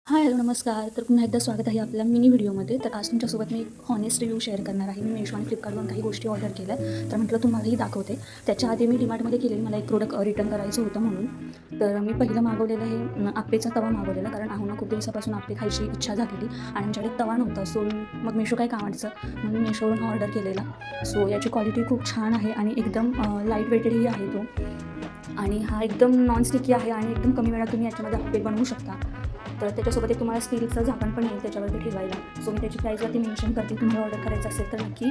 Hi hello नमस्कार. तर पुन्हा एकदा स्वागत आहे आपल्या मिनी व्हिडिओमध्ये. तर आज तुमच्यासोबत मी एक हॉनेस्ट रिव्ह्यू शेअर करणार आहे. मी मेशो आणि फ्लिपकार्टवरून काही गोष्टी ऑर्डर केल्या, तर म्हटलं तुम्हालाही दाखवते. त्याच्या आधी मी डीमार्टमध्ये केलेली मला एक प्रोडक्ट रिटर्न करायचं होतं म्हणून. तर मी पहिलं मागवलेलं हे आप्पेचा तवा मागवलेला, कारण आहोंना खूप दिवसापासून आप्पे खायची इच्छा झालेली आणि आमच्याकडे तवा नव्हता. सो मग मेशो काय कामाचं म्हणून मेशोवरून ऑर्डर केलेला. सो याची क्वालिटी खूप छान आहे आणि एकदम लाईट वेटेडही आहे तो. आणि हा एकदम नॉनस्टिकी आहे आणि एकदम कमी वेळात तुम्ही याच्यामध्ये आप्पे बनवू शकता. तर त्याच्यासोबत एक तुम्हाला स्टीलचं झाकण पण येईल त्याच्यावरती ठेवायला. सो मी त्याची प्राईसवरती मेन्शन करते. तुम्हाला ऑर्डर करायचं असेल तर नक्की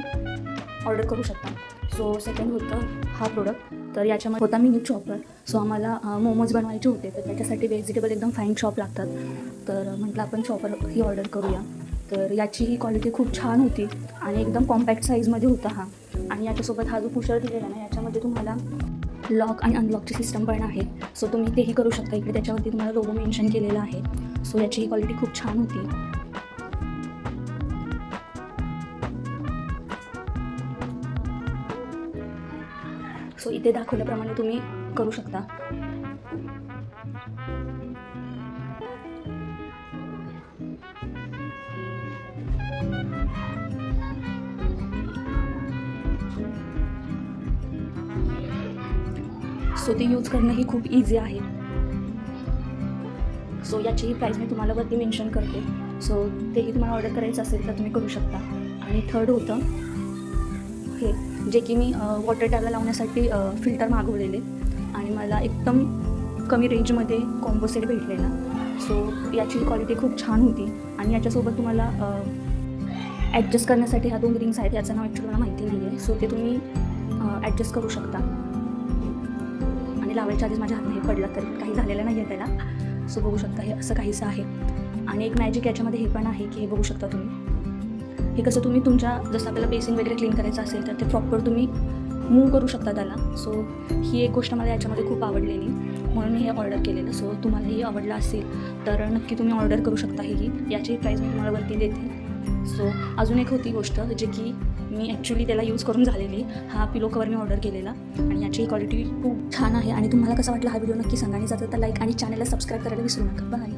ऑर्डर करू शकता. सो सेकंड होतं हा प्रोडक्ट. तर याच्यामध्ये होता मिनी चॉपर. सो आम्हाला मोमोज बनवायचे होते, तर त्याच्यासाठी व्हेजिटेबल एकदम फाईन चॉप लागतात. तर म्हटलं आपण चॉपर ही ऑर्डर करूया. तर याची ही क्वालिटी खूप छान होती आणि एकदम कॉम्पॅक्ट साईजमध्ये होता हा. आणि याच्यासोबत हा जो पुशर दिलेला ना, याच्यामध्ये तुम्हाला लॉक आणि अनलॉकची सिस्टम पण आहे. सो तुम्ही तेही करू शकता. इकडे त्याच्यावरती तुम्हाला लोगो मेन्शन केलेला आहे. सो याची ही क्वालिटी खूप छान होती. सो इथे दाखवल्याप्रमाणे तुम्ही करू शकता. सो ते यूज करणं ही खूप इझी आहे. सो याची प्राईस मी तुम्हाला वरती मेन्शन करते. सो तेही तुम्हाला ऑर्डर करायचं असेल तर तुम्ही करू शकता. आणि थर्ड होतं हे, जे की मी वॉटर टॅबला लावण्यासाठी फिल्टर मागवलेले आणि मला एकदम कमी रेंजमध्ये कॉम्बो सेट भेटलेला. सो याची क्वालिटी खूप छान होती आणि याच्यासोबत तुम्हाला ॲडजस्ट करण्यासाठी ह्या 2 रिंग्स आहेत. याचं नाव ॲक्च्युली मला माहिती नाही आहे. सो ते तुम्ही ॲडजस्ट करू शकता. आणि लावायच्या आधीच माझ्या हातनं हे पडलं, तरी काही झालेलं नाही आहे त्याला. सो बघू शकता हे असं काहीसं आहे. आणि एक मॅजिक याच्यामध्ये हे पण आहे की हे बघू शकता तुम्ही. हे कसं तुम्ही तुमच्या जसं आपल्याला बेसिन वगैरे क्लीन करायचं असेल तर ते प्रॉपर तुम्ही मूव्ह करू शकता त्याला. सो ही एक गोष्ट मला याच्यामध्ये खूप आवडलेली, म्हणून मी हे ऑर्डर केलेलं. सो तुम्हालाही आवडलं असेल तर नक्की तुम्ही ऑर्डर करू शकता. ही याची प्राईस मी तुम्हाला वरती देते. सो अजून एक होती गोष्ट जे की मी ॲक्च्युली त्याला यूज करून झालेली. हा पिलो कवर मी ऑर्डर केलेला आणि याची क्वालिटी खूप छान आहे. आणि तुम्हाला कसा वाटला हा व्हिडिओ नक्की सांगा. आणि जातं तर लाईक आणि चॅनलला सबस्क्राईब करायला विसरू नका. बाय.